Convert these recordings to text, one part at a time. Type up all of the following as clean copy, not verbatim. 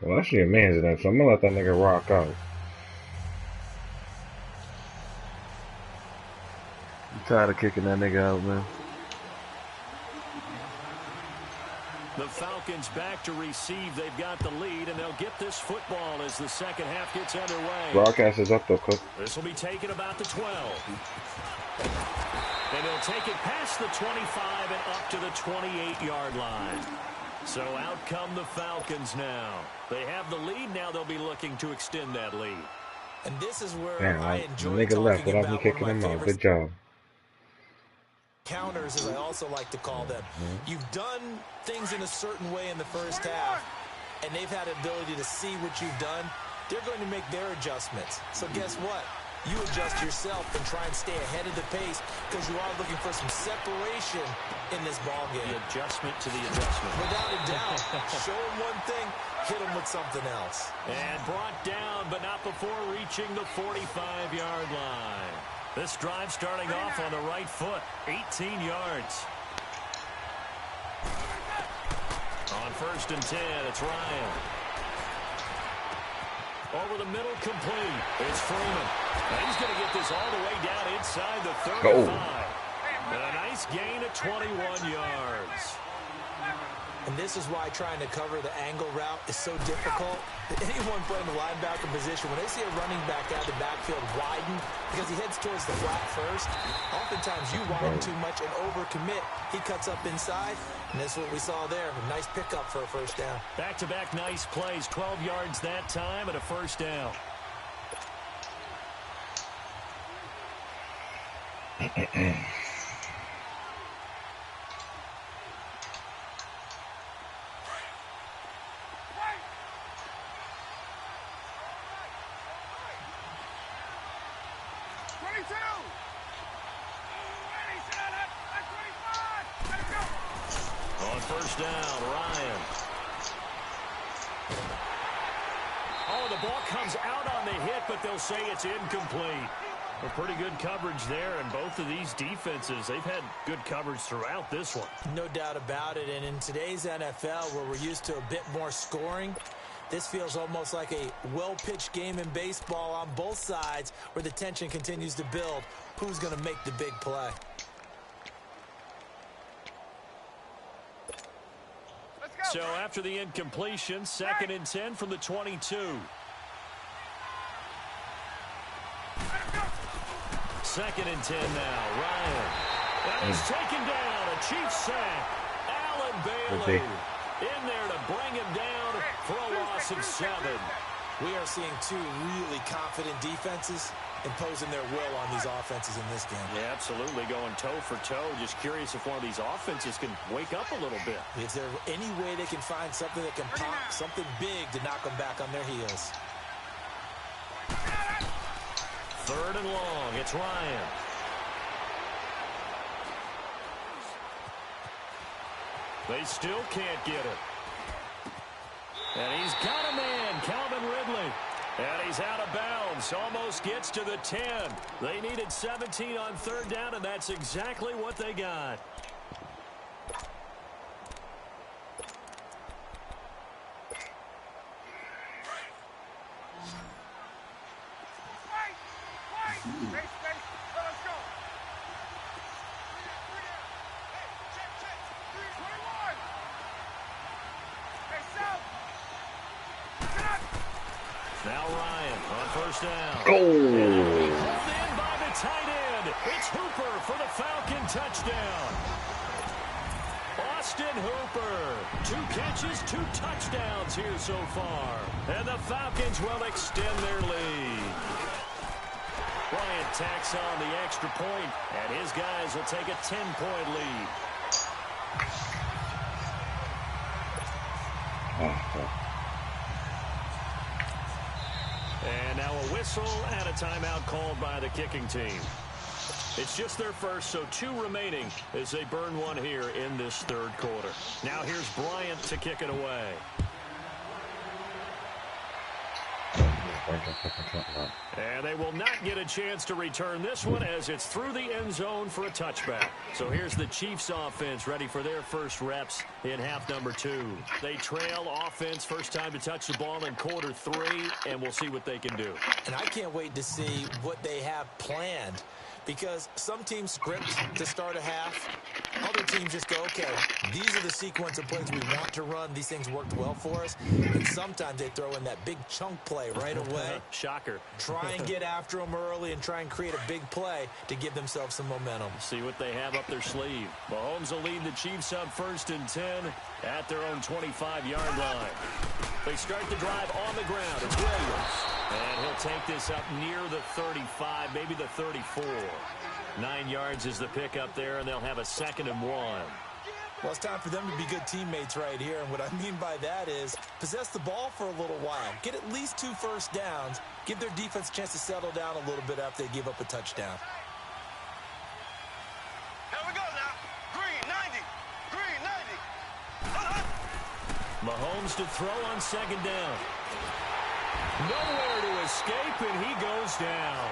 Well, that shit man's enough, so I'm gonna let that nigga rock out. I'm tired of kicking that nigga out, man. The Falcons back to receive. They've got the lead, and they'll get this football as the second half gets underway. Broadcast is up, though, Cook. This will be taken about the 12. And they'll take it past the 25 and up to the 28-yard line. So out come the Falcons now. They have the lead. Now they'll be looking to extend that lead. And this is where Damn, I enjoy the nigga left talking without me about kicking one of my him out. favorites. Good job. Counters, as I also like to call them. You've done things in a certain way in the first half, and they've had the ability to see what you've done. They're going to make their adjustments. So guess what? You adjust yourself and try and stay ahead of the pace because you are looking for some separation in this ball game. The adjustment to the adjustment. Without a doubt. Show them one thing, hit them with something else. And brought down, but not before reaching the 45-yard line. This drive starting off on the right foot, 18 yards. On 1st and 10, it's Ryan. Over the middle, complete. It's Freeman. And he's going to get this all the way down inside the 35. And a nice gain of 21 yards. And this is why trying to cover the angle route is so difficult. Anyone playing the linebacker position, when they see a running back out of the backfield widen because he heads towards the flat first, oftentimes you widen too much and overcommit. He cuts up inside, and that's what we saw there. A nice pickup for a first down. Back-to-back nice plays, 12 yards that time and a first down. On 1st down, Ryan. Oh, the ball comes out on the hit, but they'll say it's incomplete. Well, pretty good coverage there, and both of these defenses, they've had good coverage throughout this one. No doubt about it, and in today's NFL, where we're used to a bit more scoring, this feels almost like a well-pitched game in baseball on both sides where the tension continues to build. Who's going to make the big play? So after the incompletion, 2nd and 10 from the 22. 2nd and 10 now. Ryan. And he's taken down. A Chiefs sack. Allen Bailey in there to bring him down for a loss of 7. We are seeing two really confident defenses imposing their will on these offenses in this game. Yeah, absolutely, going toe for toe. Just curious if one of these offenses can wake up a little bit. Is there any way they can find something that can pop, something big to knock them back on their heels? 3rd and long. It's Ryan. They still can't get it. And he's got a man, Calvin Ridley. And he's out of bounds. Almost gets to the 10. They needed 17 on 3rd down, and that's exactly what they got. Now Ryan on 1st down. Oh! And pulled in by the tight end. It's Hooper for the Falcon touchdown. Austin Hooper. 2 catches, 2 touchdowns here so far. And the Falcons will extend their lead. Bryant tacks on the extra point, and his guys will take a 10-point lead. And now a whistle and a timeout called by the kicking team. It's just their first, so 2 remaining as they burn one here in this 3rd quarter. Now here's Bryant to kick it away. And they will not get a chance to return this one as it's through the end zone for a touchback. So here's the Chiefs offense ready for their first reps in half number 2. They trail offense first time to touch the ball in quarter 3, and we'll see what they can do. And I can't wait to see what they have planned, because some teams script to start a half. Other teams just go, okay, these are the sequence of plays we want to run. These things worked well for us. And sometimes they throw in that big chunk play right away. Shocker. Try and get after them early and try and create a big play to give themselves some momentum. See what they have up their sleeve. Mahomes will lead the Chiefs up 1st and 10 at their own 25-yard line. They start the drive on the ground. It's Williams. And he'll take this up near the 35, maybe the 34. 9 yards is the pickup there, and they'll have a 2nd and 1. Well, it's time for them to be good teammates right here. And what I mean by that is possess the ball for a little while. Get at least 2 first downs. Give their defense a chance to settle down a little bit after they give up a touchdown. Here we go now. Green 90. Green 90. Mahomes to throw on 2nd down. Nowhere to escape, and he goes down.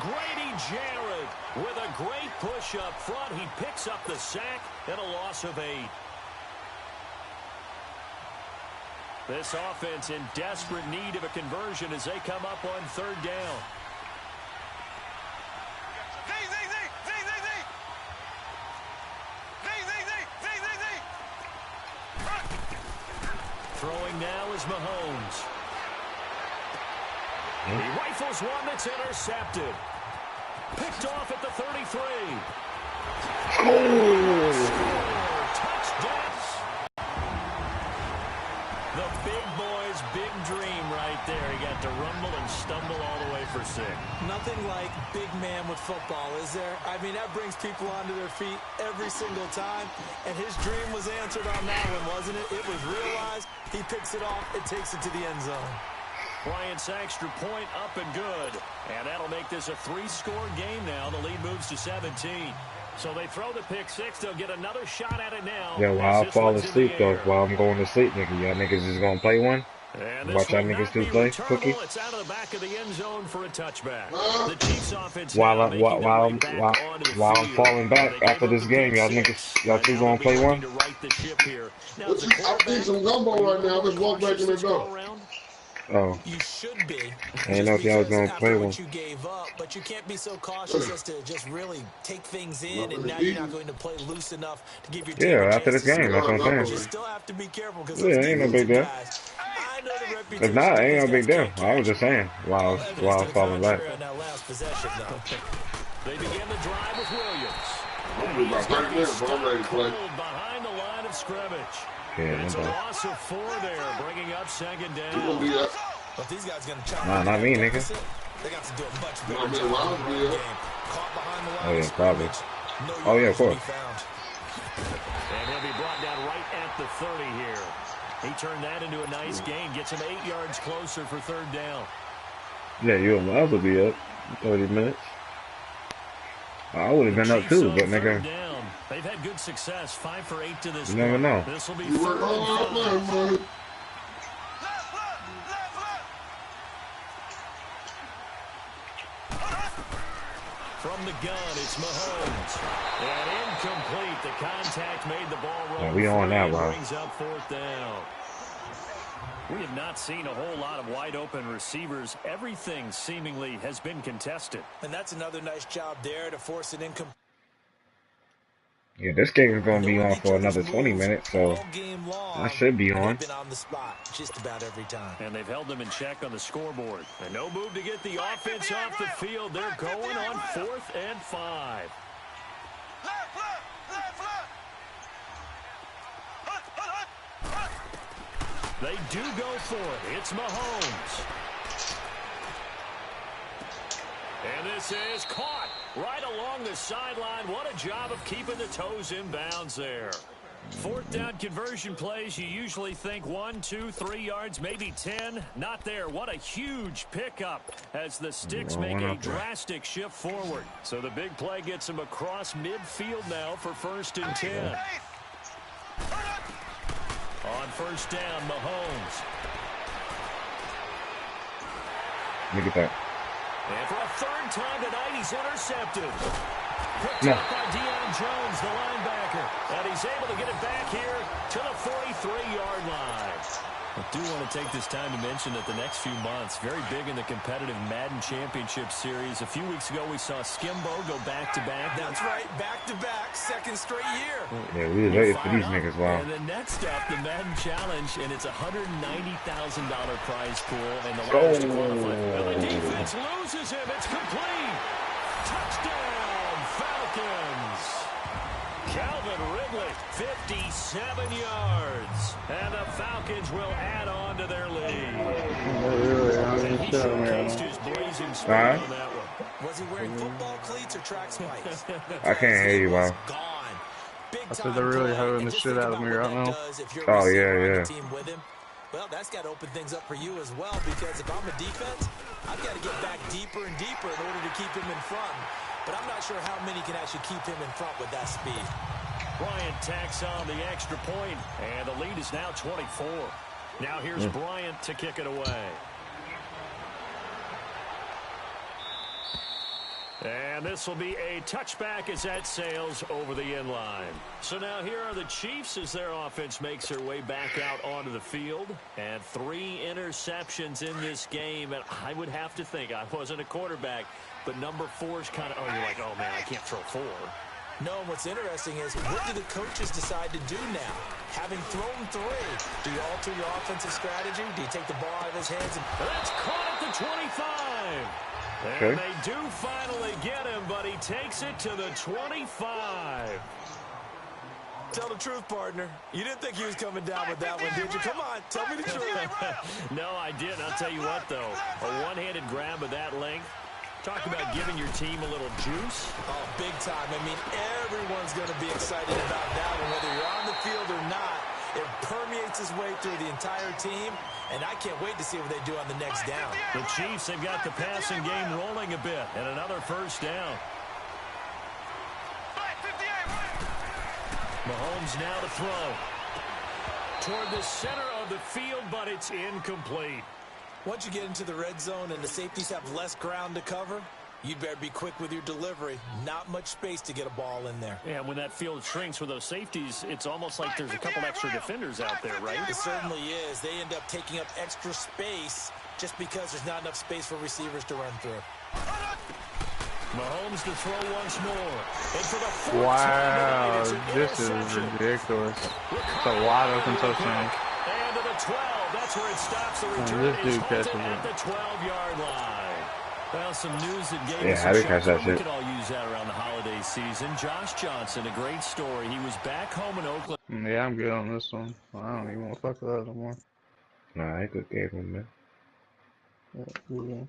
Grady Jarrett with a great push up front. He picks up the sack and a loss of 8. This offense in desperate need of a conversion as they come up on 3rd down. Throwing now is Mahomes. He rifles one that's intercepted. Picked off at the 33. Touchdown. The big boy's big dream right there. He got to rumble and stumble all the way for 6. Nothing like big man with football, is there? I mean, that brings people onto their feet every single time. And his dream was answered on that one, wasn't it? It was realized. He picks it off. It takes it to the end zone. Bryant's extra point up and good. And that'll make this a 3-score game now. The lead moves to 17. So they throw the pick 6. They'll get another shot at it now. Yeah, while I fall asleep, though, while I'm going to sleep, nigga, y'all niggas just gonna play one? Watch y'all niggas just play cookie? It's out of the back of the end zone for a touchback. The Chiefs offense while I'm falling back after this game, y'all niggas, y'all two gonna play one? I think some gumbo right now. Let's walk back in the door. Oh. You should be. I didn't know if y'all was gonna play one. You gave up, but you can't be so cautious as to just really take things in, and now you're not going to play loose enough to give your team after this game, that's what I'm saying. You still have to be careful because ain't no big deal. If not, ain't no big deal. I was just saying while I was falling back. They begin the drive with Williams. About 30 minutes, but I'm ready to play. Behind the line of scrimmage. Yeah, it's a loss of 4 there, bringing up 2nd down. But these guys gonna chop not me, nigga. They got to do a much better job. Caught behind the line. Oh yeah, probably. Oh yeah, of course. And he'll be brought down right at the 30 here. He turned that into a nice gain, gets him 8 yards closer for 3rd down. Yeah, you and Miles will be up 30 minutes. I would have been up too, but nigga. They've had good success, 5 for 8 to this. You never know. This will be you work all night, man. From the gun, it's Mahomes. And incomplete. The contact made the ball roll. Yeah, we on that, bro. Brings up 4th down. We have not seen a whole lot of wide open receivers. Everything seemingly has been contested. And that's another nice job there to force an incomplete. Yeah, this game is gonna be on for another 20 minutes, so I should be on. Been on the spot just about every time. And they've held them in check on the scoreboard. And no move to get the offense off the field. They're going on 4th and 5. They do go for it. It's Mahomes. And this is caught right along the sideline. What a job of keeping the toes in bounds there. 4th down conversion plays, you usually think 1, 2, 3 yards, maybe 10. Not there. What a huge pickup as the sticks make a drastic shift forward. So the big play gets them across midfield now for 1st and 10. On 1st down, Mahomes. Let me get that. And for a third time tonight, he's intercepted. Picked No. up by Deion Jones, the linebacker. And he's able to get it back here to the 43-yard line. I do want to take this time to mention that the next few months, very big in the competitive Madden Championship Series. A few weeks ago, we saw Skimbo go back-to-back. That's right, back-to-back, second straight year. Yeah, we was waiting for these niggas. Wow. And then next up, the Madden Challenge, and it's a $190,000 prize pool. And the last to qualify. And the defense loses him. It's complete. Touchdown, Falcons. Calvin Ridley, 57 yards. And the Falcons will add on to their lead. He showcased his blazing speed on that one. Was he wearing football cleats or track spikes? I can't hear you, wow. I said they're really having the shit out of me right now. Oh, yeah. Well, that's got to open things up for you as well, because if I'm a defense, I've got to get back deeper and deeper in order to keep him in front. But I'm not sure how many can actually keep him in front with that speed. Bryant tacks on the extra point, and the lead is now 24. Now here's Bryant to kick it away. And this will be a touchback as that sails over the end line. So now here are the Chiefs as their offense makes their way back out onto the field. And 3 interceptions in this game. And I would have to think, I wasn't a quarterback, but number 4 is kind of, you're like, oh, man, I can't throw 4. No, what's interesting is, what do the coaches decide to do now? Having thrown 3, do you alter your offensive strategy? Do you take the ball out of his hands? That's caught at the 25. And they do finally get him, but he takes it to the 25. Tell the truth, partner. You didn't think he was coming down with that one, did you? Come on, tell me the truth. No, I didn't. I'll tell you what, though. A one-handed grab of that length. Talk about giving your team a little juice. Oh, big time. I mean, everyone's going to be excited about that one, whether you're on the field or not. It permeates its way through the entire team, and I can't wait to see what they do on the next down. The Chiefs have got the passing game rolling a bit, and another first down. Mahomes now to throw. Toward the center of the field, but it's incomplete. Once you get into the red zone and the safeties have less ground to cover, you'd better be quick with your delivery. Not much space to get a ball in there. Yeah, when that field shrinks with those safeties, it's almost like there's a couple extra defenders out there, right? It certainly is. They end up taking up extra space just because there's not enough space for receivers to run through. Mahomes to throw once more. And for the 4th Wow, time, this is ridiculous. It's a wide open touchdown. And to the 12. That's where it stops. The return this dude is halted catches at it. the 12-yard line. Well, some news that gave Yeah, us how a they catch that shot. We shit? could all use that around the holiday season. Josh Johnson, a great story. He was back home in Oakland. Yeah, I'm good on this one. I don't even want to fuck with that no more. Nah, I good game, man. Yeah.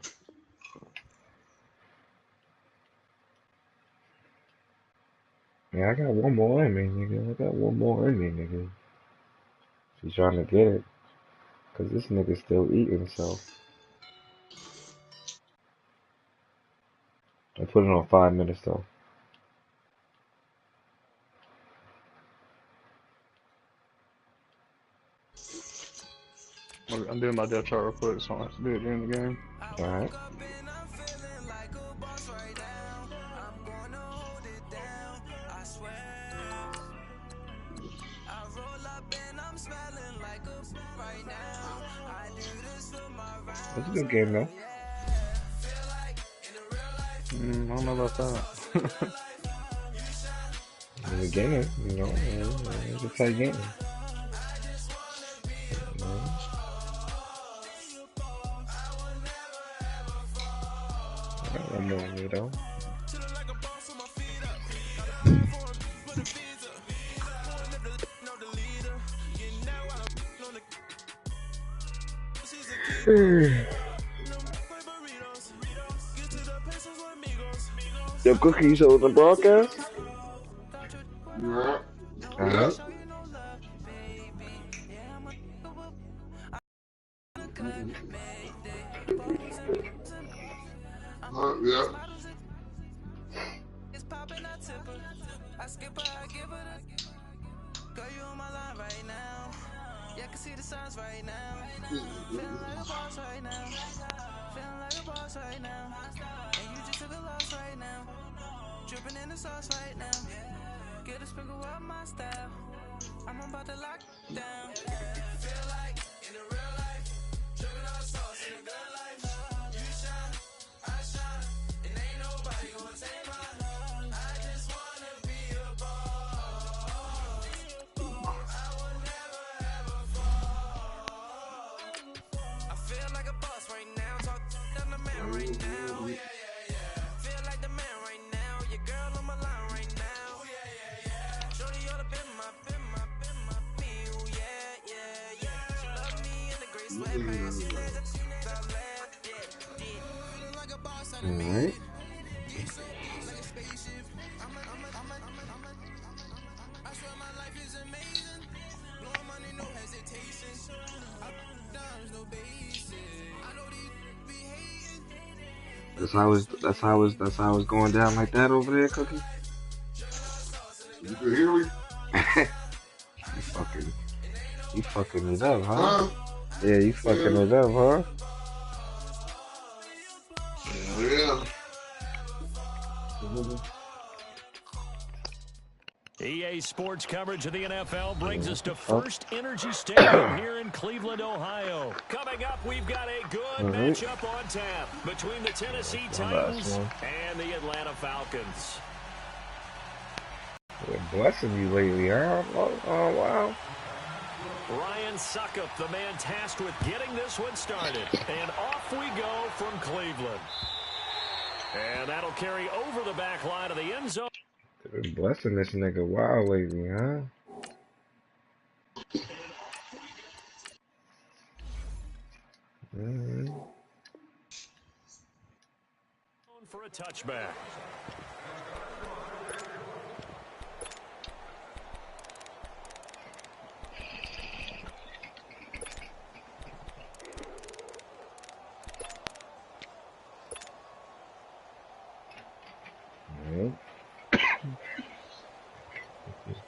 Yeah, I got one more in me, nigga. I got one more in me, nigga. She's trying to get it. Cause this nigga's still eating, so. I put it on 5 minutes, though. I'm doing my depth chart real quick, so I don't have to do it during the game. Alright. That's a good game, though. I don't know about that. In the beginning, you know, it's a tight game. I got one more in me, though. Yo, Cookie, you saw the broadcast? Yeah. Alright. Yeah. boss right now. And you just took a loss right now. Dripping in the sauce right now. Get a sprinkle up my style. I'm about to lock down. Feel like in the real life, dripping on sauce in the good life. You shine, I shine, and ain't nobody gonna take my love. I just wanna be a boss. I would never ever fall. I feel like a boss right now. Talk to the man right now. Yeah, yeah, yeah. Feel like the man right now. Your girl on my line right now. Yeah, yeah, yeah. Shorty ought to been my me. Ooh, yeah, yeah, yeah. She love me in the gray sweatpants. She let it left. Yeah, feeling like a boss. I done made it. Like a spaceship. I swear my life is amazing. Blowing money, no hesitation. Dimes, no basic. I know these be hating. That's how it's going down like that over there, Cookie. You can hear me? You fucking it up, huh? Yeah, you fucking it up, huh? Yeah. EA Sports coverage of the NFL brings us to First Energy Stadium here in Cleveland, Ohio. Coming up, we've got a good matchup on tap between the Tennessee Titans and the Atlanta Falcons. They're blessing you lately, huh? Oh, wow. Ryan Suckup, the man tasked with getting this one started. And off we go from Cleveland. And that'll carry over the back line of the end zone. They've been blessing this nigga wild lately, huh? For a touchback.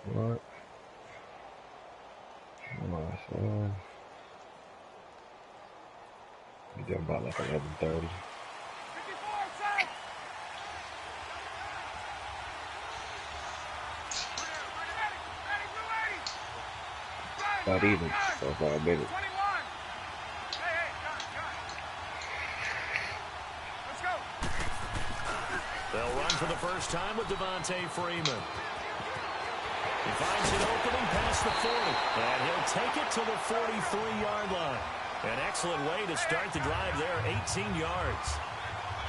What? Be done about like 11:30. Not even for 5 minutes. They'll run for the first time with Devontae Freeman. He finds an opening past the 40, and he'll take it to the 43-yard line. An excellent way to start the drive there, 18 yards.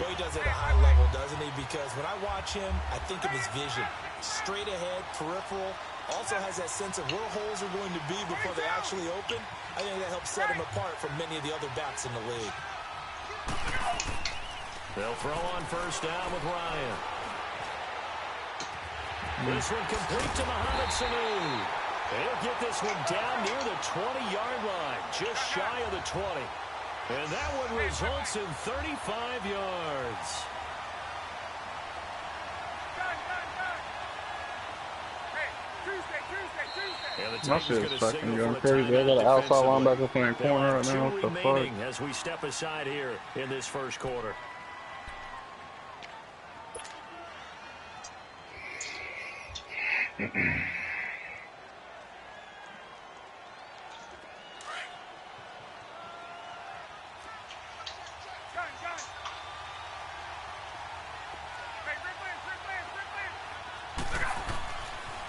Boy, he does it at a high level, doesn't he? Because when I watch him, I think of his vision. Straight ahead, peripheral, also has that sense of where holes are going to be before they actually open. I think that helps set him apart from many of the other backs in the league. They'll throw on first down with Ryan. This one complete to Mohamed Sanu. He'll get this one down near the 20-yard line, just shy of the 20. And that one results in 35 yards. My shit is fucking going crazy. I got an outside linebacker playing corner right now. What the fuck? As we step aside here in this first quarter.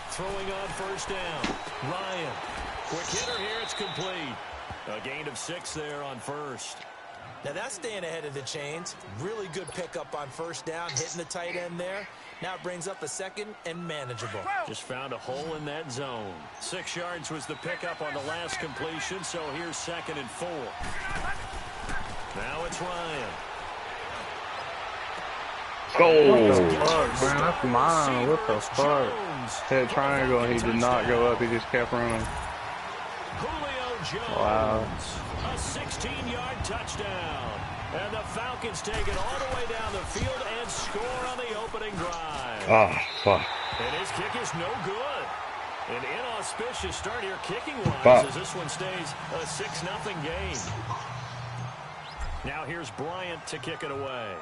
Throwing on first down. Ryan. Quick hitter here. It's complete. A gain of 6 there on first. Now that's staying ahead of the chains. Really good pickup on first down, hitting the tight end there. Now it brings up a second and manageable. Just found a hole in that zone. 6 yards was the pickup on the last completion, so here's 2nd and 4. Now it's Ryan. What the fuck, man? That's mine. What the fuck? Hit triangle and he did not go up. He just kept running. Julio Jones. Wow. A 16-yard touchdown. And the Falcons take it all the way down the field and score on the opening drive. Ah, fuck. And his kick is no good. An inauspicious start here kicking-wise as this one stays a 6-0 game. Now here's Bryant to kick it away.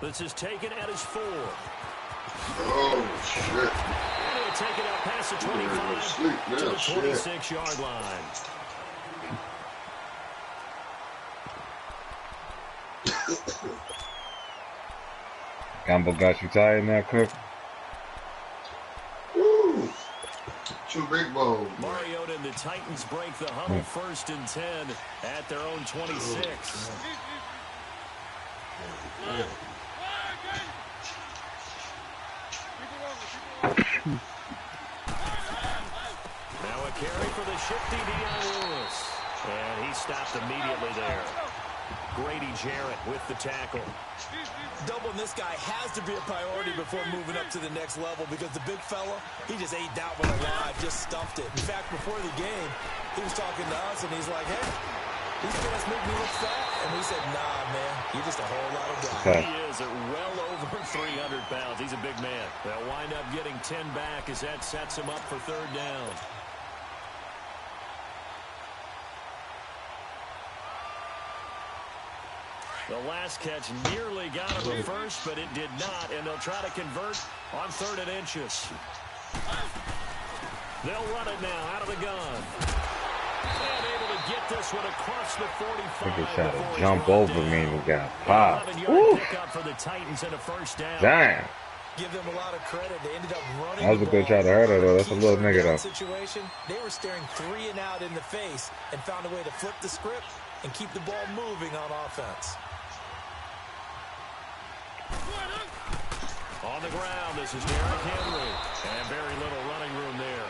This is taken at his 4. Oh, shit. And he'll take it out past the 25 to the 26-yard line. Gumbo got you tired now, Cook? Woo. 2 big balls. Mariota and the Titans break the huddle 1st and 10 at their own 26. Now a carry for the shifty Dion Lewis. And he stopped immediately there. Grady Jarrett with the tackle. Doubling this guy has to be a priority before moving up to the next level because the big fella, he just ate that one alive, just stuffed it. In fact, before the game, he was talking to us, and he's like, hey, these guys make me look fat. And we said, nah, man, you're just a whole lot of guy. He is at well over 300 pounds. He's a big man. They'll wind up getting 10 back as that sets him up for 3rd down. The last catch nearly got him a first, but it did not, and they'll try to convert on 3rd and inches. They'll run it now out of the gun. And able to get this one across the 45. I think he tried to jump over me and got popped. 11-yard pickup for the Titans and a 1st down. Damn. Give them a lot of credit. They ended up running. That was a good try to hurt her, though. That's a little nigga, though. Situation, they were staring 3 and out in the face and found a way to flip the script and keep the ball moving on offense. On the ground, this is Derrick Henry. And very little running room there.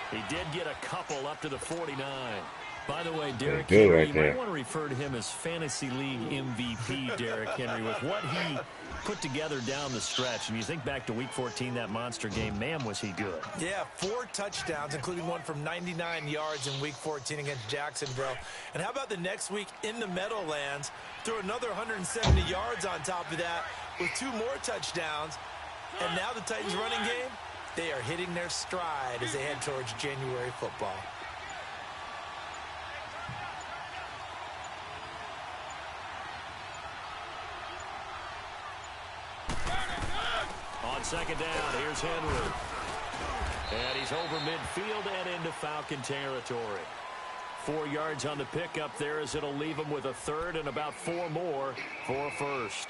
He did get a couple up to the 49. By the way, Derrick Henry, right you there. might want to refer to him as Fantasy League MVP, Derrick Henry, with what he put together down the stretch. And you think back to Week 14, that monster game, man, was he good. Yeah, 4 touchdowns, including one from 99 yards in Week 14 against Jacksonville. And how about the next week in the Meadowlands? Threw another 170 yards on top of that with 2 more touchdowns. And now the Titans running game, they are hitting their stride as they head towards January football. On 2nd down, here's Henry. And he's over midfield and into Falcon territory. 4 yards on the pickup there as it'll leave him with a 3rd and about 4 more for a 1st.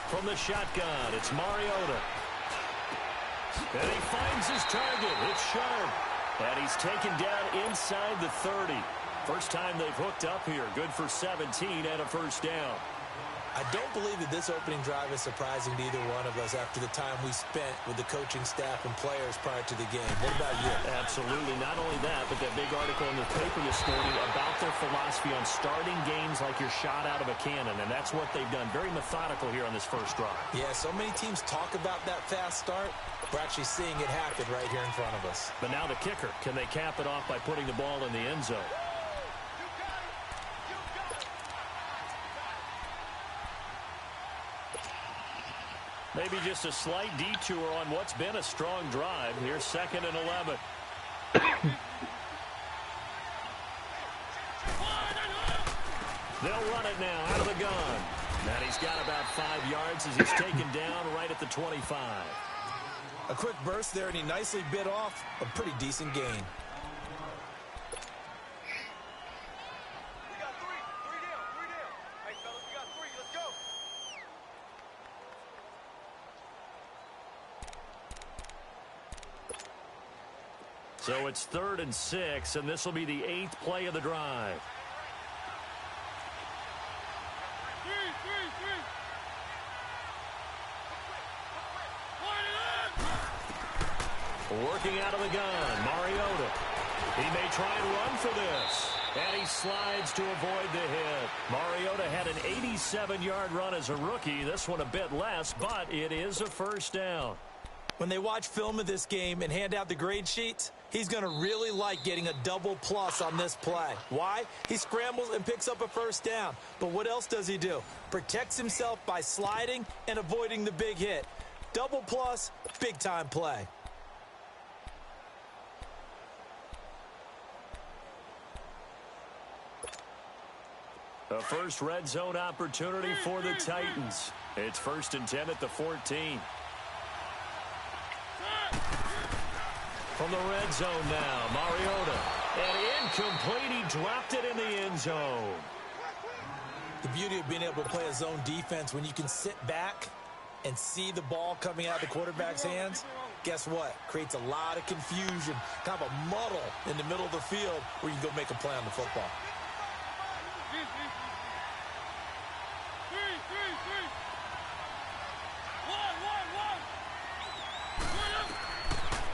From the shotgun, it's Mariota. And he finds his target. It's sharp. And he's taken down inside the 30. First time they've hooked up here. Good for 17 and a 1st down. I don't believe that this opening drive is surprising to either one of us after the time we spent with the coaching staff and players prior to the game. What about you? Absolutely. Not only that, but that big article in the paper this morning about their philosophy on starting games like you're shot out of a cannon, and that's what they've done. Very methodical here on this first drive. Yeah, so many teams talk about that fast start. We're actually seeing it happen right here in front of us. But now the kicker. Can they cap it off by putting the ball in the end zone? Maybe just a slight detour on what's been a strong drive. Here's 2nd and 11. They'll run it now out of the gun. And he's got about 5 yards as he's taken down right at the 25. A quick burst there, and he nicely bit off a pretty decent gain. We got 3. 3 down. 3 down. Hey, fellas, we got 3. Let's go. So it's 3rd and 6, and this will be the 8th play of the drive. Working out of the gun, Mariota. He may try and run for this. And he slides to avoid the hit. Mariota had an 87-yard run as a rookie. This one a bit less, but it is a 1st down. When they watch film of this game and hand out the grade sheets, he's going to really like getting a double plus on this play. Why? He scrambles and picks up a first down. But what else does he do? Protects himself by sliding and avoiding the big hit. Double plus, big-time play. A first red zone opportunity for the Titans. It's 1st and 10 at the 14. From the red zone now, Mariota. And incomplete, he dropped it in the end zone. The beauty of being able to play a zone defense when you can sit back and see the ball coming out of the quarterback's hands, guess what? Creates a lot of confusion, kind of a muddle in the middle of the field where you can go make a play on the football.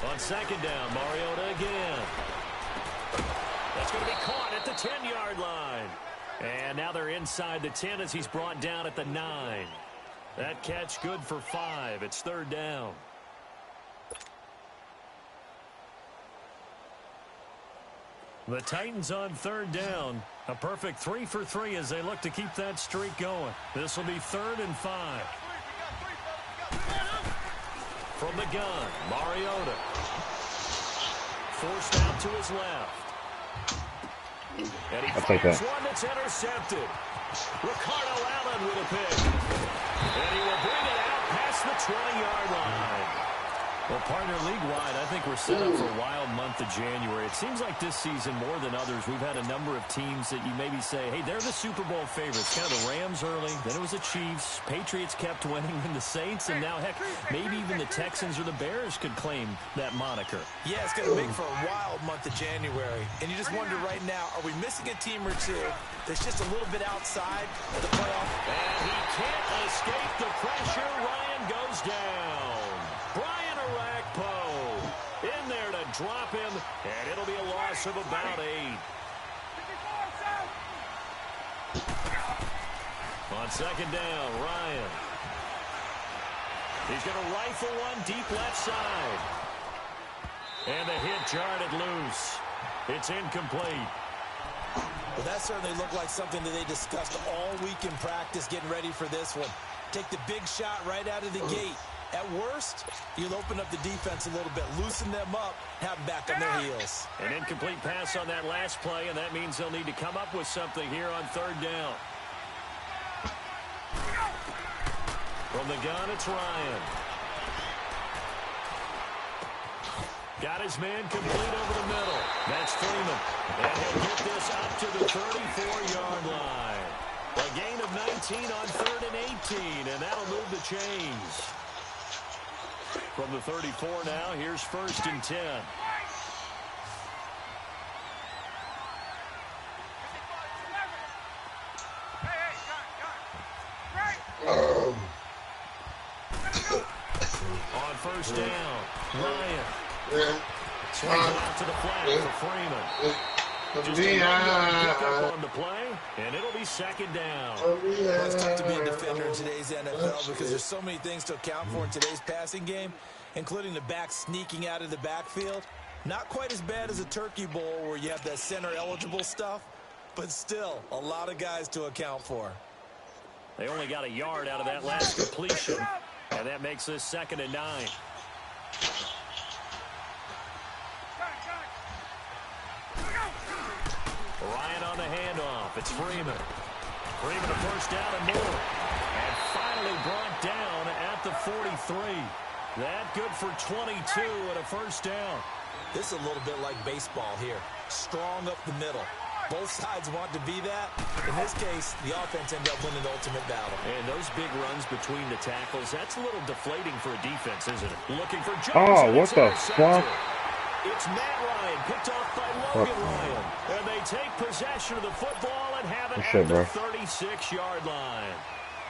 On 2nd down, Mariota again. That's going to be caught at the 10-yard line. And now they're inside the 10 as he's brought down at the 9. That catch good for 5. It's 3rd down. The Titans on 3rd down. A perfect 3 for 3 as they look to keep that streak going. This will be 3rd and 5. From the gun, Mariota. Forced out to his left. And he fires one that's intercepted. Ricardo Allen with a pick. And he will bring it out past the 20-yard line. Well, partner, league-wide, I think we're set up for a wild month of January. It seems like this season, more than others, we've had a number of teams that you maybe say, hey, they're the Super Bowl favorites. Kind of the Rams early, then it was the Chiefs. Patriots kept winning, and the Saints, and now, heck, maybe even the Texans or the Bears could claim that moniker. Yeah, it's going to make for a wild month of January. And you just wonder right now, are we missing a team or two that's just a little bit outside of the playoff? And he can't escape the pressure. Ryan goes down. Brian Orakpo in there to drop him, and it'll be a loss of about 8. On 2nd down, Ryan. He's going to rifle one deep left side. And the hit jarred it loose. It's incomplete. Well, that certainly looked like something that they discussed all week in practice getting ready for this one. Take the big shot right out of the gate. At worst, you'll open up the defense a little bit, loosen them up, have them back on their heels. An incomplete pass on that last play, and that means they'll need to come up with something here on 3rd down. From the gun, it's Ryan. Got his man complete over the middle. That's Freeman. And he'll get this up to the 34-yard line. A gain of 19 on 3rd and 18, and that'll move the chains. From the 34 now, here's 1st and 10. On 1st down, Ryan. Swings it out to the flat for Freeman. Just a pick up on the play, and it'll be 2nd down. Well, it's tough to be a defender in today's NFL because there's so many things to account for in today's passing game, including the back sneaking out of the backfield. Not quite as bad as a turkey bowl where you have that center-eligible stuff, but still a lot of guys to account for. They only got a yard out of that last completion, and that makes this 2nd and 9. Ryan on the handoff. It's Freeman. Freeman a first down and more. And finally brought down at the 43. That good for 22 and a first down. This is a little bit like baseball here. Strong up the middle. Both sides want to be that. In this case, the offense ended up winning the ultimate battle. And those big runs between the tackles, that's a little deflating for a defense, isn't it? Looking for Jones. Oh, what the fuck? It's Matt Ryan, picked off by Logan Ryan. And they take possession of the football and have it at the 36-yard line.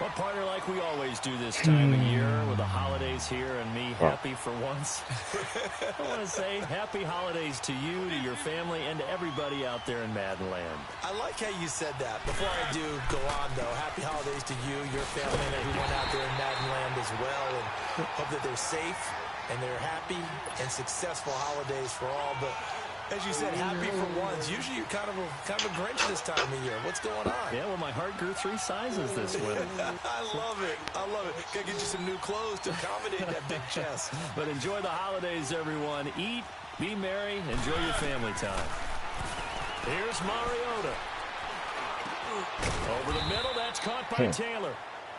Well, partner, like we always do this time of year with the holidays here and me happy for once. I want to say happy holidays to you, to your family, and to everybody out there in Madden Land. I like how you said that. Before I do go on, though, happy holidays to you, your family, and everyone out there in Madden Land as well. And hope that they're safe and they're happy and successful holidays for all. But as you said, happy for ones. Usually you're kind of a Grinch this time of year. What's going on? Yeah, well, my heart grew 3 sizes this winter. I love it. I love it. Gotta get you some new clothes to accommodate that big chest. But enjoy the holidays, everyone. Eat, be merry, enjoy your family time. Here's Mariota. Over the middle, that's caught by Taylor.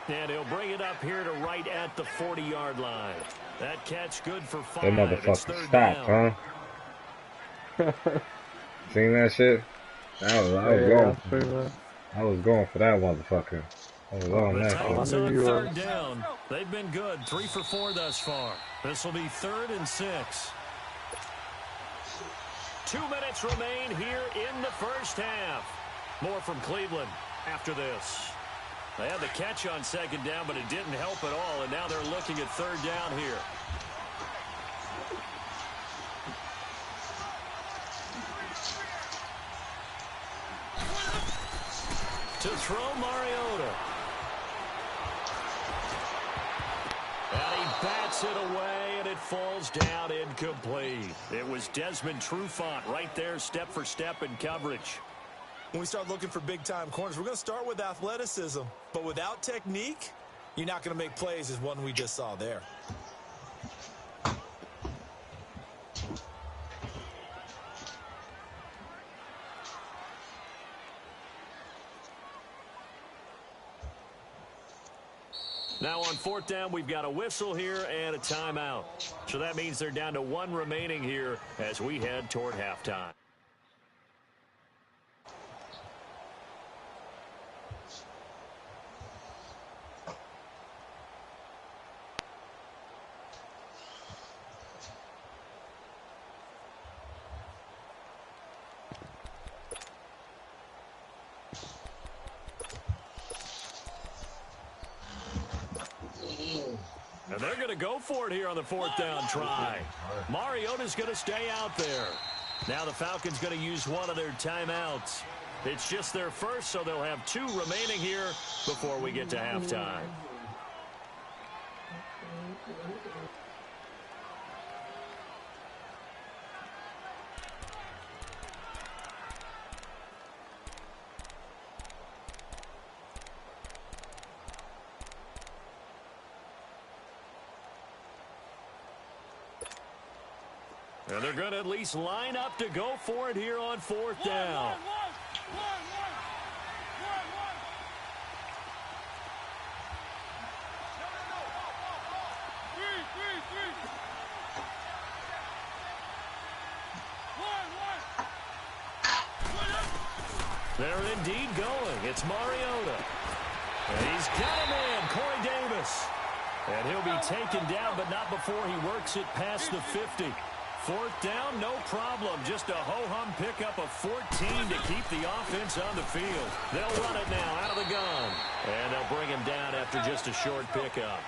And he'll bring it up here to right at the 40-yard line. That catch good for 5. That motherfucker stopped, huh? Seen that shit? I was going for that motherfucker. I was on that Titans shit. on 3rd down. They've been good. 3 for 4 thus far. This will be 3rd and 6. 2 minutes remain here in the first half. More from Cleveland after this. They had the catch on 2nd down, but it didn't help at all, and now they're looking at 3rd down here. To throw Mariota. And he bats it away, and it falls down incomplete. It was Desmond Trufant right there, step for step in coverage. When we start looking for big-time corners, we're going to start with athleticism. But without technique, you're not going to make plays as one we just saw there. Now on 4th down, we've got a whistle here and a timeout. So that means they're down to 1 remaining here as we head toward halftime. And they're going to go for it here on the 4th down try. Mariota's going to stay out there. Now the Falcons going to use one of their timeouts. It's just their first, so they'll have 2 remaining here before we get to halftime. And they're going to at least line up to go for it here on 4th down. They're indeed going. It's Mariota. And he's got a man, Corey Davis. And he'll be taken down, but not before he works it past the 50. 4th down, no problem. Just a ho-hum pickup of 14 to keep the offense on the field. They'll run it now out of the gun. And they'll bring him down after just a short pickup.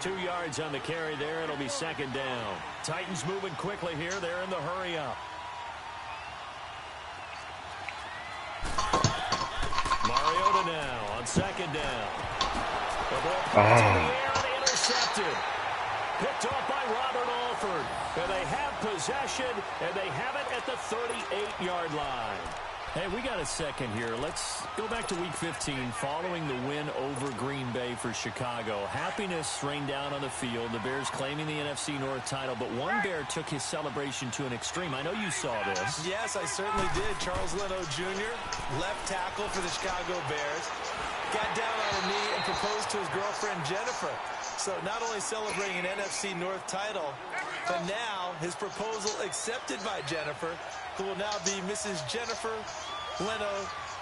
2 yards on the carry there. It'll be 2nd down. Titans moving quickly here. They're in the hurry-up. Mariota now on 2nd down. The ball pops in the air and intercepted. Picked off by Robert Alford. And they have possession, and they have it at the 38-yard line. Hey, we got a second here. Let's go back to Week 15 following the win over Green Bay for Chicago. Happiness rained down on the field. The Bears claiming the NFC North title, but one Bear took his celebration to an extreme. I know you saw this. Yes, I certainly did. Charles Leno Jr., left tackle for the Chicago Bears, got down on a knee and proposed to his girlfriend Jennifer. So not only celebrating an NFC North title, but now his proposal accepted by Jennifer, who will now be Mrs. Jennifer Leno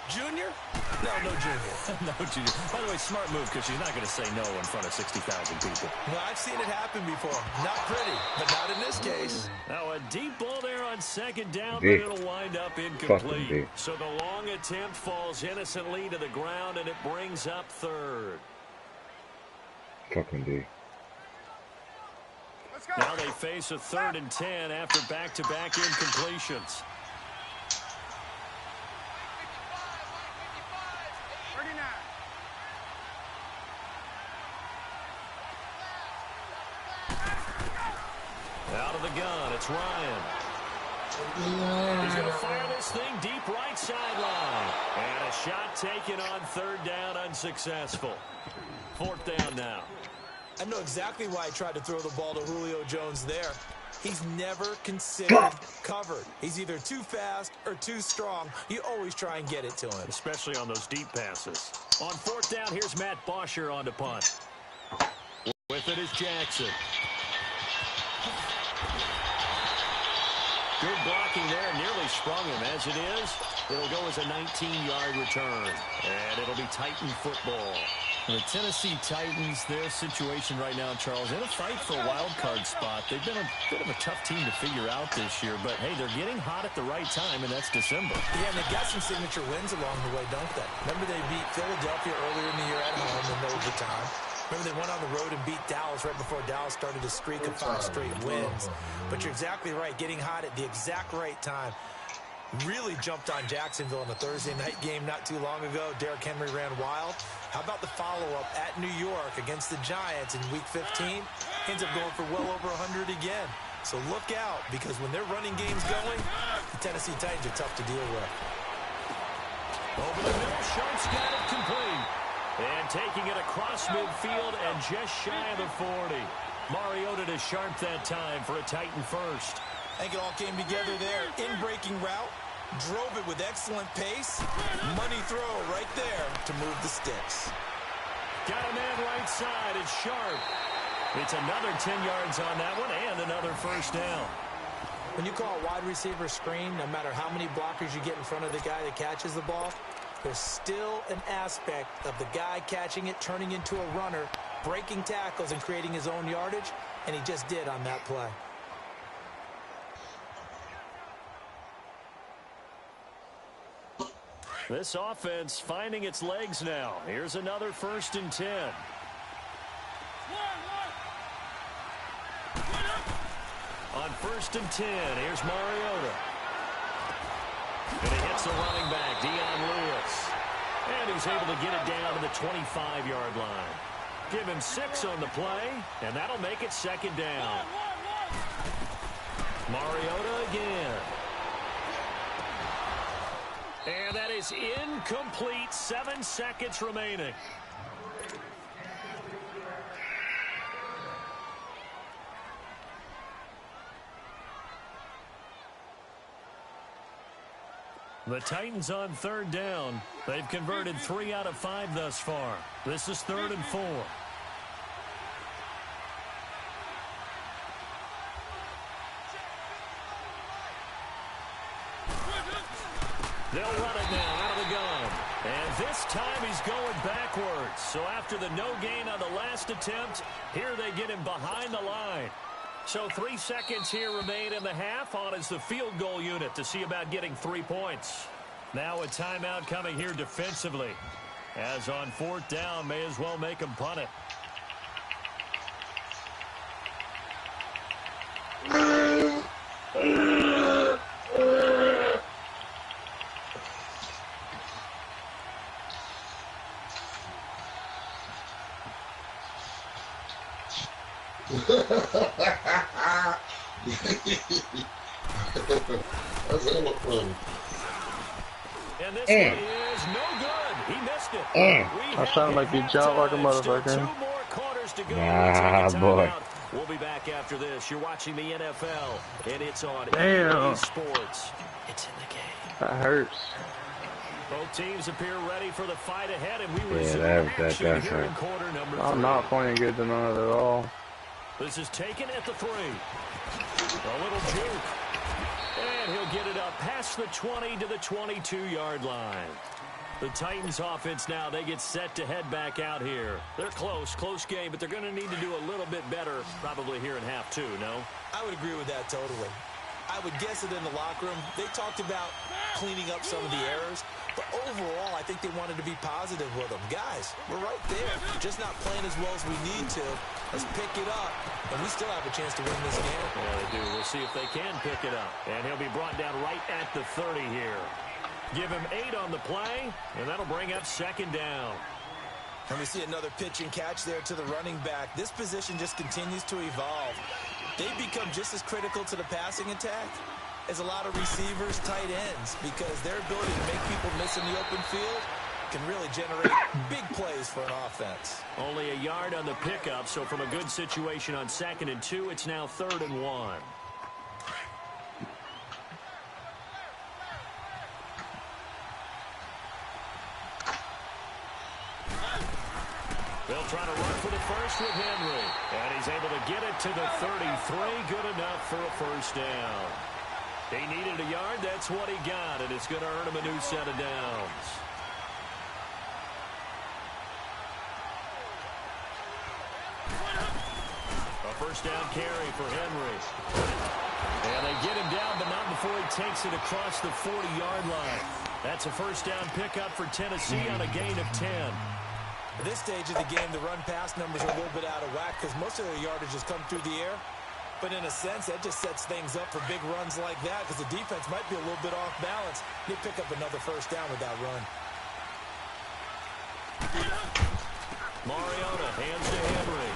Jr.? No Jr. No Jr. By the way, smart move because she's not going to say no in front of 60,000 people. No, I've seen it happen before. Not pretty, but not in this case. Now a deep ball there on 2nd down, but it'll wind up incomplete. So the long attempt falls innocently to the ground, and it brings up 3rd. Fucking D. Now they face a 3rd and 10 after back-to-back incompletions. Out of the gun, it's Ryan. He's going to fire this thing deep right sideline. And a shot taken on third down, unsuccessful. Fourth down now. I know exactly why I tried to throw the ball to Julio Jones there. He's never considered covered. He's either too fast or too strong. You always try and get it to him. Especially on those deep passes. On fourth down, here's Matt Bosher on to punt. With it is Jackson. Good blocking there, nearly sprung him. As it is, it'll go as a 19-yard return. And it'll be Titan football. The Tennessee Titans, their situation right now, Charles, in a fight for a wild card spot. They've been a bit of a tough team to figure out this year, but hey, they're getting hot at the right time, and that's December. Yeah, and they got some signature wins along the way, don't they? Remember they beat Philadelphia earlier in the year at home in overtime. Remember they went on the road and beat Dallas right before Dallas started a streak of 5 straight wins. But you're exactly right, getting hot at the exact right time. Really jumped on Jacksonville in a Thursday night game not too long ago. Derrick Henry ran wild. How about the follow-up at New York against the Giants in Week 15? Ends up going for well over 100 again. So look out, because when their running game's going, the Tennessee Titans are tough to deal with. Over the middle, Sharp's got it complete. And taking it across midfield and just shy of the 40. Mariota to Sharp that time for a Titan first. I think it all came together there. In-breaking route. Drove it with excellent pace. Money throw right there to move the sticks. Got a man right side. It's Sharp. It's another 10 yards on that one and another first down. When you call a wide receiver screen, no matter how many blockers you get in front of the guy that catches the ball, there's still an aspect of the guy catching it, turning into a runner, breaking tackles and creating his own yardage, and he just did on that play. This offense finding its legs now. Here's another 1st and 10. On 1st and 10, here's Mariota. And he hits the running back, Dion Lewis. And he's able to get it down to the 25-yard line. Give him 6 on the play, and that'll make it 2nd down. Mariota again. And that is incomplete. 7 seconds remaining. The Titans on 3rd down. They've converted 3 out of 5 thus far. This is 3rd and 4. They'll run it now out of the gun. And this time he's going backwards. So after the no gain on the last attempt, here they get him behind the line. So 3 seconds here remain in the half. On is the field goal unit to see about getting 3 points. Now a timeout coming here defensively. As on 4th down, may as well make him punt it. That's hella fun. And this one is no good. He missed it. I trying to make you jump like a motherfucker. 2 more quarters to go. Nah, boy. We'll be back after this. You're watching the NFL, and it's on Damn. Sports. It's in the game. That hurts. Both teams appear ready for the fight ahead, and we Yeah, resume that action here hurt. in quarter number 3. I'm not playing good tonight at all. This is taken at the 3. A little juke. And he'll get it up past the 20 to the 22-yard line. The Titans offense now, they get set to head back out here. They're close game, but they're going to need to do a little bit better probably here in half 2, no? I would agree with that totally. I would guess that in the locker room, they talked about cleaning up some of the errors, but overall, I think they wanted to be positive with them. Guys, we're right there, just not playing as well as we need to. Let's pick it up, and we still have a chance to win this game. Yeah, they do. We'll see if they can pick it up. And he'll be brought down right at the 30 here. Give him 8 on the play, and that'll bring up 2nd down. And we see another pitch and catch there to the running back. This position just continues to evolve. they become just as critical to the passing attack as a lot of receivers, tight ends, because their ability to make people miss in the open field can really generate big plays for an offense. Only a yard on the pickup, so from a good situation on 2nd and 2, it's now 3rd and 1. They'll try to run for the first with Henry. And he's able to get it to the 33. Good enough for a first down. He needed a yard. That's what he got. And it's going to earn him a new set of downs. A first down carry for Henry. And they get him down, but not before he takes it across the 40-yard line. That's a first down pickup for Tennessee on a gain of 10. At this stage of the game, the run-pass numbers are a little bit out of whack because most of their yardage has come through the air. But in a sense, that just sets things up for big runs like that because the defense might be a little bit off balance. They pick up another first down with that run. Mariota hands to Henry.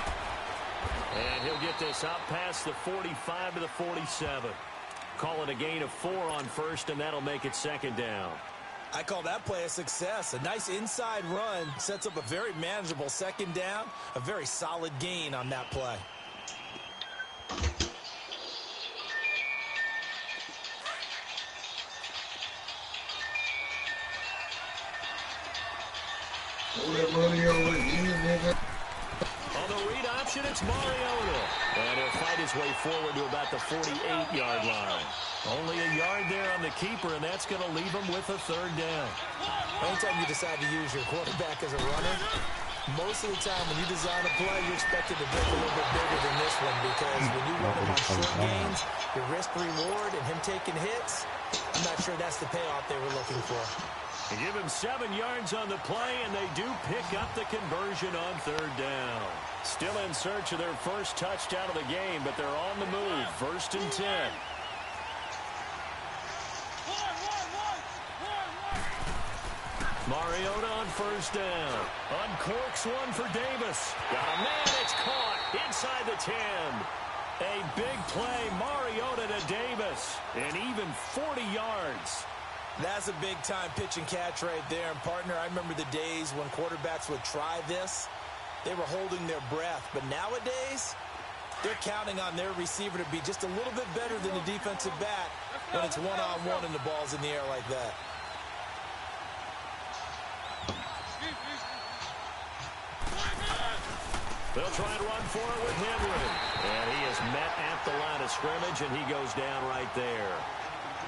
And he'll get this up past the 45 to the 47. Call it a gain of 4 on first, and that'll make it 2nd down. I call that play a success. A nice inside run sets up a very manageable 2nd down. A very solid gain on that play. On the read option, it's Mariota. And he'll fight his way forward to about the 48-yard line. Only a yard there on the keeper, and that's going to leave him with a 3rd down. Anytime you decide to use your quarterback as a runner, most of the time when you design a play, you're expected to break a little bit bigger than this one because when you run him on short gains, your risk-reward and him taking hits, I'm not sure that's the payoff they were looking for. They give him 7 yards on the play, and they do pick up the conversion on 3rd down. Still in search of their first touchdown of the game, but they're on the move. 1st and 10. Mariota on first down. Uncorks one for Davis. Got a man, it's caught inside the 10. A big play, Mariota to Davis. And even 40 yards. That's a big-time pitch and catch right there. And, partner, I remember the days when quarterbacks would try this. They were holding their breath. But nowadays, they're counting on their receiver to be just a little bit better than the defensive back when it's one-on-one and the ball's in the air like that. They'll try and run for it with Henry. And he is met at the line of scrimmage, and he goes down right there.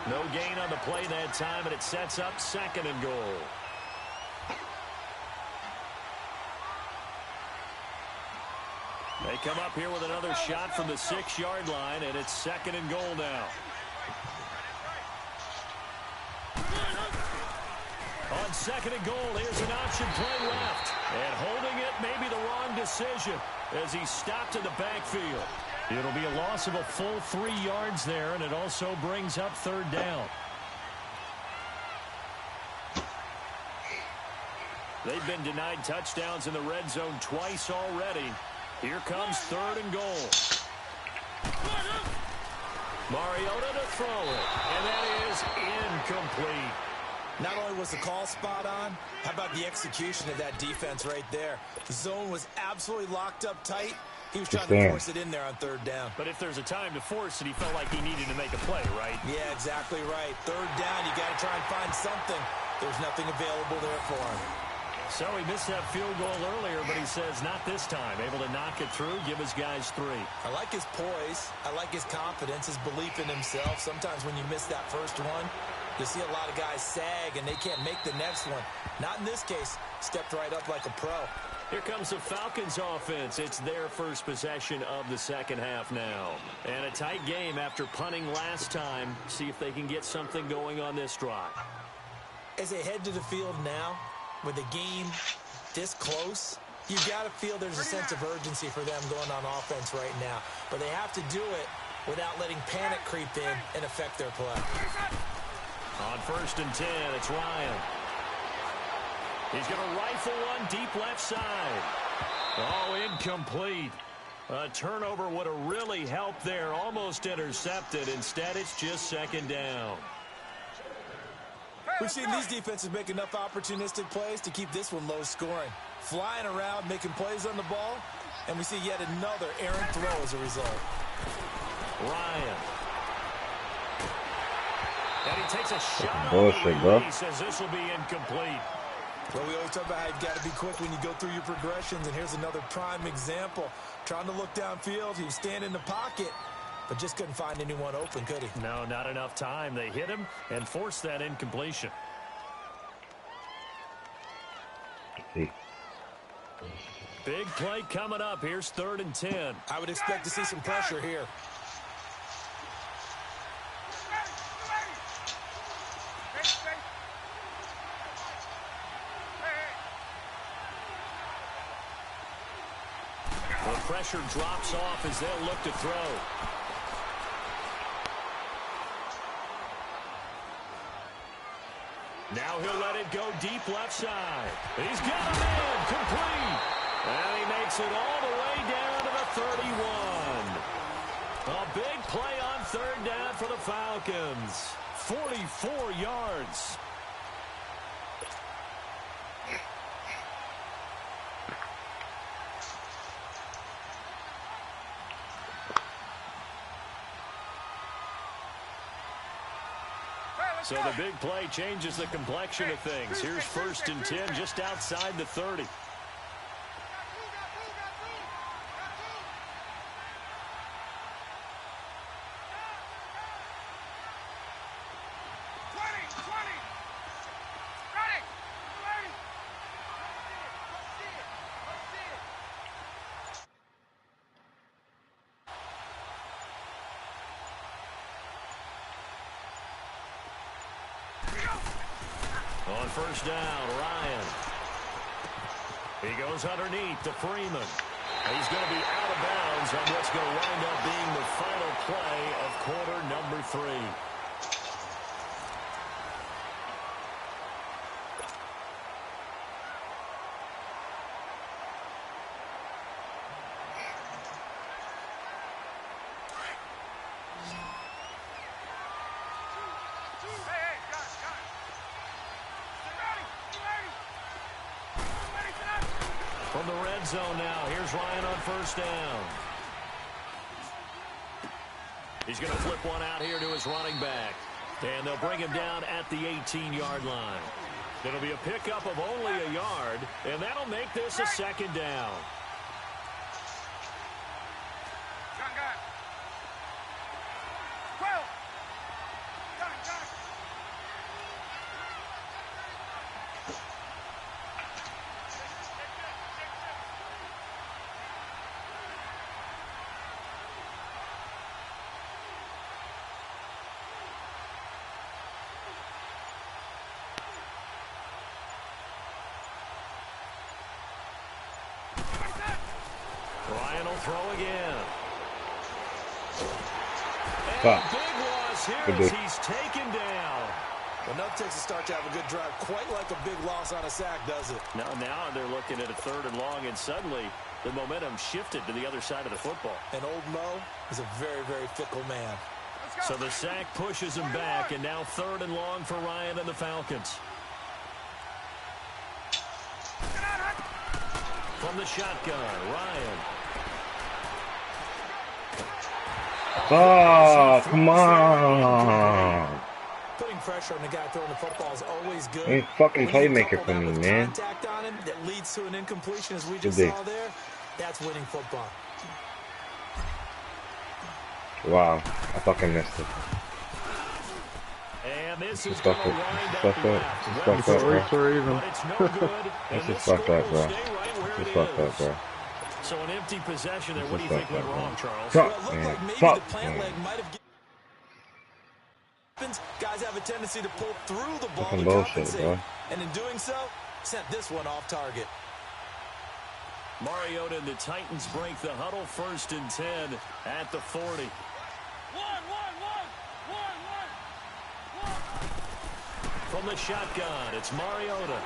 No gain on the play that time, and it sets up 2nd and goal. They come up here with another shot from the 6-yard line, and it's 2nd and goal now. On 2nd and goal, here's an option play left. And holding it may be the wrong decision as he stopped in the backfield. It'll be a loss of a full 3 yards there, and it also brings up 3rd down. They've been denied touchdowns in the red zone twice already. Here comes 3rd and goal. Mariota to throw it, and that is incomplete. Not only was the call spot on, how about the execution of that defense right there? The zone was absolutely locked up tight. He was trying to force it in there on 3rd down. But if there's a time to force it, he felt like he needed to make a play, right? Yeah, exactly right. 3rd down, you got to try and find something. There's nothing available there for him. So he missed that field goal earlier, but he says not this time. Able to knock it through, give his guys 3. I like his poise. I like his confidence, his belief in himself. Sometimes when you miss that first one, you see a lot of guys sag and they can't make the next one. Not in this case. Stepped right up like a pro. Here comes the Falcons offense. It's their first possession of the 2nd half now. And a tight game after punting last time. See if they can get something going on this drive. As they head to the field now, with the game this close, you got to feel there's a sense of urgency for them going on offense right now. But they have to do it without letting panic creep in and affect their play. On 1st and 10, it's Ryan. He's going to rifle one deep left side. Oh, incomplete. A turnover would have really helped there. Almost intercepted. Instead, it's just second down. We've seen these defenses make enough opportunistic plays to keep this one low scoring. Flying around, making plays on the ball, and we see yet another errant throw as a result. Ryan. And he takes a shot bullshit, on the bro. release as this will be incomplete. Well, we always talk about how you've got to be quick when you go through your progressions, and here's another prime example. Trying to look downfield, he was standing in the pocket, but just couldn't find anyone open, could he? No, not enough time. They hit him and forced that incompletion. Big play coming up. Here's 3rd and 10. I would expect to see some pressure here. The pressure drops off as they'll look to throw. Now he'll let it go deep left side. He's got a man complete. And he makes it all the way down to the 31. A big play on 3rd down for the Falcons. 44 yards. So the big play changes the complexion of things. Here's 1st and 10 just outside the 30. On 1st down, Ryan. He goes underneath to Freeman. He's going to be out of bounds on what's going to wind up being the final play of quarter number 3. From the red zone now, here's Ryan on 1st down. He's going to flip one out here to his running back. And they'll bring him down at the 18-yard line. It'll be a pickup of only a yard, and that'll make this a 2nd down. Ryan will throw again. And big loss here as he's taken down. Well, enough takes a start to have a good drive. Quite like a big loss on a sack, does it? Now they're looking at a 3rd and long, and suddenly the momentum shifted to the other side of the football. And old Mo is a very, very fickle man. So the sack pushes him back, and now 3rd and long for Ryan and the Falcons. From the shotgun, Ryan. Oh, come on. Putting pressure on the guy throwing the football is always good. He's fucking playmaker for me, man. Contact on him that leads to an incompletion, as we just saw there. That's winning football. Wow, I fucking missed it. And this is fucked going up. to wind It's up fucked up. left. It's fucked up, bro. But it's no good. This and is fucked score up, will bro. stay right where This is it fucked up, is. bro. So an empty possession there. This What do is you think fucked went up, bro. wrong, Charles? Fuck, Well, it looked man. like maybe Fuck, the plant man. leg might have given. Guys have a tendency to pull through the ball Fucking to bullshit, compensate. bro. And in doing so, sent this one off target. Mariota and the Titans break the huddle. 1st and 10 at the 40. From the shotgun, it's Mariota.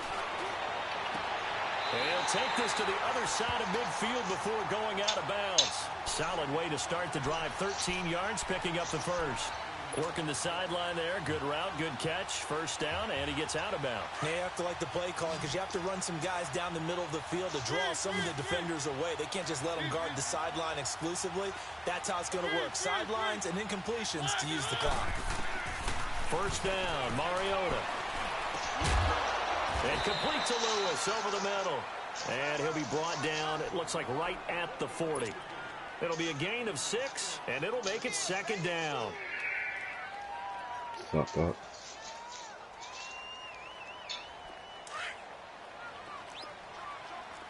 He'll take this to the other side of midfield before going out of bounds. Solid way to start the drive. 13 yards, picking up the first. Working the sideline there. Good route, good catch. First down, and he gets out of bounds. Yeah, you have to like the play calling because you have to run some guys down the middle of the field to draw some of the defenders away. They can't just let them guard the sideline exclusively. That's how it's going to work. Sidelines and incompletions to use the clock. First down, Mariota. And complete to Lewis over the middle. And he'll be brought down, it looks like right at the 40. It'll be a gain of 6, and it'll make it second down. Sucked up.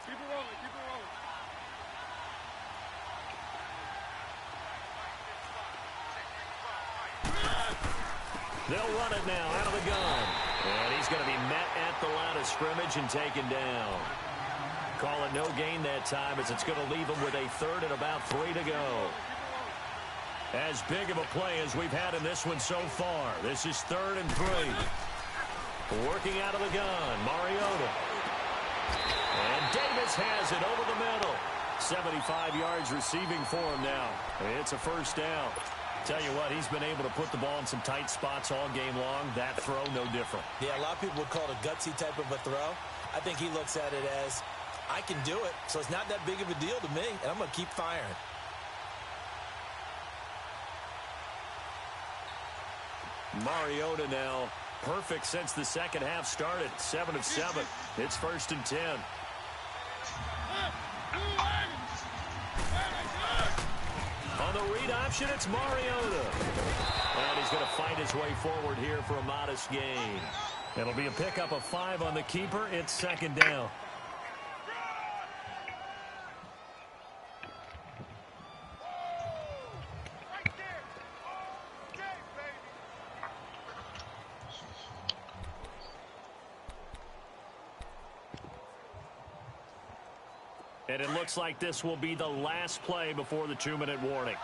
Keep it rolling, keep it rolling. They'll run it now out of the gun. And he's going to be met at the line of scrimmage and taken down. Call it no gain that time as it's going to leave him with a third and about 3 to go. As big of a play as we've had in this one so far. This is 3rd and 3. Working out of the gun, Mariota. And Davis has it over the middle. 75 yards receiving for him now. It's a first down. Tell you what, he's been able to put the ball in some tight spots all game long. That throw, no different. Yeah, a lot of people would call it a gutsy type of a throw. I think he looks at it as, I can do it, so it's not that big of a deal to me, and I'm going to keep firing. Mariota now, perfect since the second half started. 7 of 7. It's 1st and 10. On the read option, it's Mariota. And he's going to fight his way forward here for a modest gain. It'll be a pickup of 5 on the keeper. It's second down. And it looks like this will be the last play before the 2-minute warning.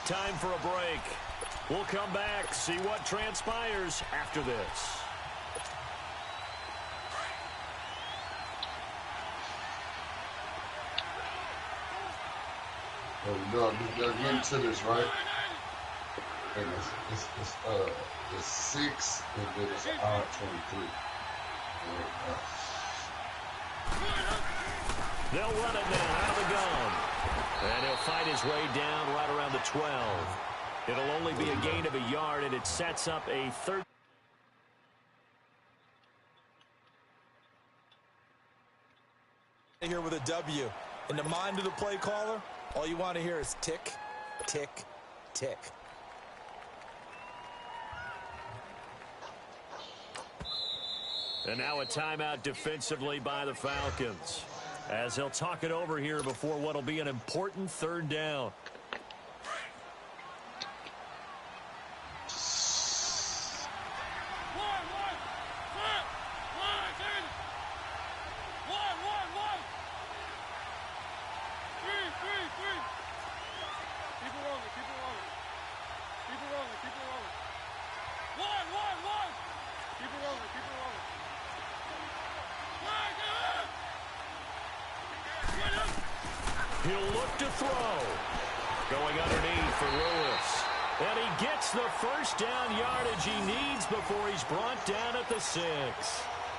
Time for a break. We'll come back, see what transpires after this. No, they're getting to this, right? And it's 6, and then it's odd 23. They'll run it now out of the gun. And he'll fight his way down right around the 12. It'll only be a gain of a yard, and it sets up a third. Here with a W. In the mind of the play caller, all you want to hear is tick, tick, tick. And now a timeout defensively by the Falcons, as he'll talk it over here before what will be an important 3rd down. He'll look to throw. Going underneath for Lewis. And he gets the first down yardage he needs before he's brought down at the 6.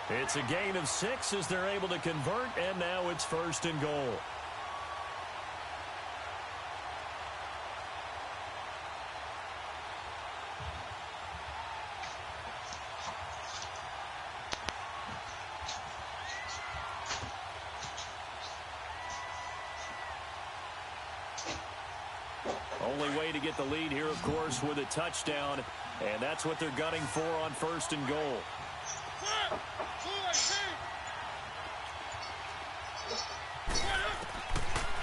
It's a gain of 6 as they're able to convert, and now it's 1st and goal. Only way to get the lead here, of course, with a touchdown, and that's what they're gunning for on 1st and goal.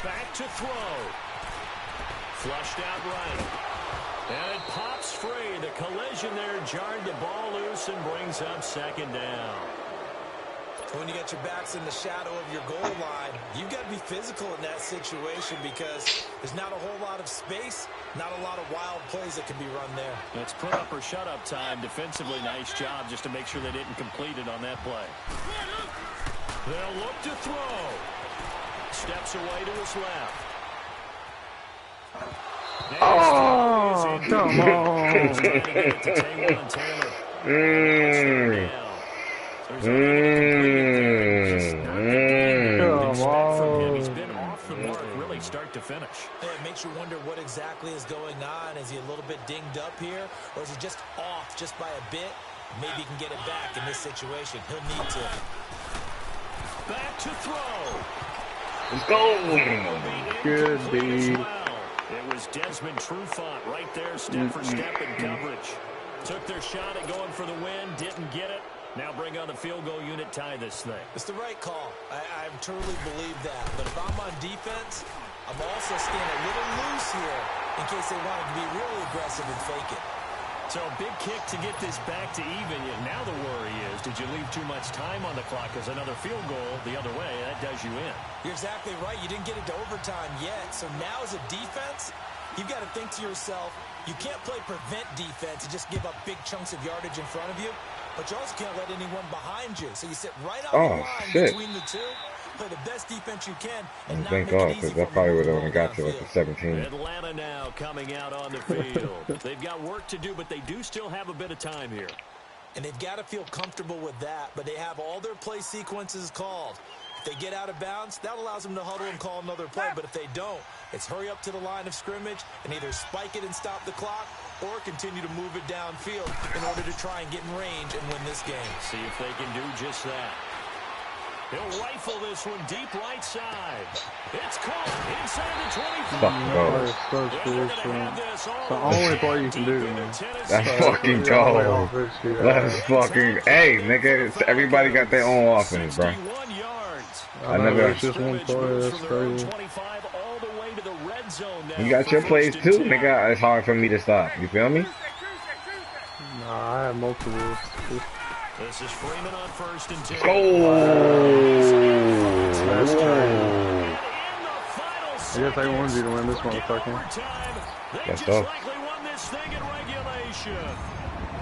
Back to throw. Flushed out right. And it pops free. The collision there jarred the ball loose and brings up 2nd down. When you got your backs in the shadow of your goal line, you've got to be physical in that situation because there's not a whole lot of space, not a lot of wild plays that can be run there. It's put up or shut up time. Defensively, nice job just to make sure they didn't complete it on that play. They'll look to throw. Steps away to his left. Oh, come on. He's been off the mark really start to finish. It makes you wonder what exactly is going on. Is he a little bit dinged up here, or is he just off just by a bit? Maybe he can get it back in this situation. He'll need to. Back to throw. Let's go. Good B. It was Desmond Trufant right there, step for step in coverage. Took their shot at going for the win, didn't get it. Now bring on the field goal unit, tie this thing. It's the right call. I truly believe that. But if I'm on defense, I'm also staying a little loose here in case they wanted to be really aggressive and fake it. So a big kick to get this back to even. Now the worry is, did you leave too much time on the clock? Because another field goal the other way, that does you in. You're exactly right. You didn't get it to overtime yet. So now as a defense, you've got to think to yourself, you can't play prevent defense and just give up big chunks of yardage in front of you. But you also can't let anyone behind you. So you sit right on the line between the two, play the best defense you can, and not thank make God, it easy because I for probably them would to have roll only got to like the downfield. 17. Atlanta now coming out on the field. They've got work to do, but they do still have a bit of time here. And they've got to feel comfortable with that, but they have all their play sequences called. If they get out of bounds, that allows them to huddle and call another play. But if they don't, it's hurry up to the line of scrimmage and either spike it and stop the clock or continue to move it downfield in order to try and get in range and win this game. See if they can do just that. He'll rifle this one deep right side. It's caught inside the 25. It's the only play you can do, man. That's fucking gold. That's fucking, hey, nigga, it's, everybody got their own offense, bro. I never. It's just one play. That's crazy. You got your plays too, nigga. It's hard for me to stop. You feel me? Nah, I have multiple. This is Freeman on 1st and 10. That's crazy. I guess they wanted you to win this motherfucker. That's all.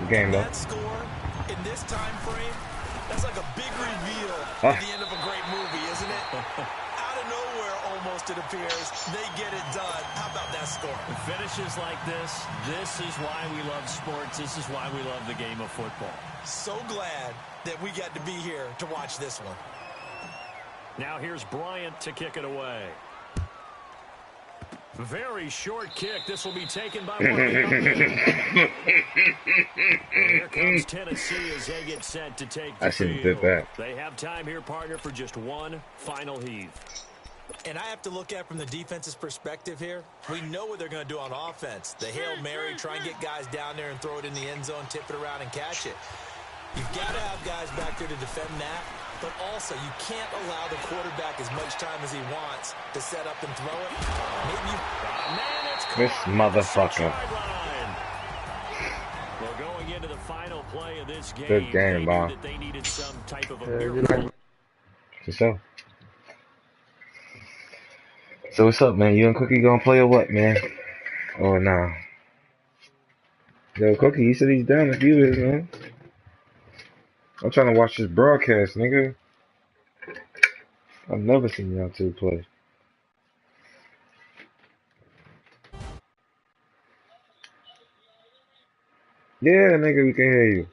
Good game, though. That score in this time frame, that's like a big reveal at the end of a great movie, isn't it? Out of nowhere, almost it appears, they get it done. How about that score? Finishes like this is why we love sports. This is why we love the game of football. So glad that we got to be here to watch this one. Now here's Bryant to kick it away. Very short kick. This will be taken by one of the Here comes Tennessee as they get set to take the field. They have time here, partner, for just one final heave. And I have to look at from the defense's perspective here. We know what they're going to do on offense. The Hail Mary, try and get guys down there and throw it in the end zone, tip it around and catch it. You've got to have guys back there to defend that, but also you can't allow the quarterback as much time as he wants to set up and throw it. Maybe this motherfucker. Well, going into the final play of this game, good game, Bob. They needed some type of a miracle. So what's up, man? You and Cookie gonna play or what, man? Oh, nah. Yo, Cookie, he said he's down if you is, man. I'm trying to watch this broadcast, nigga. I've never seen y'all two play. Yeah, nigga, we can hear you.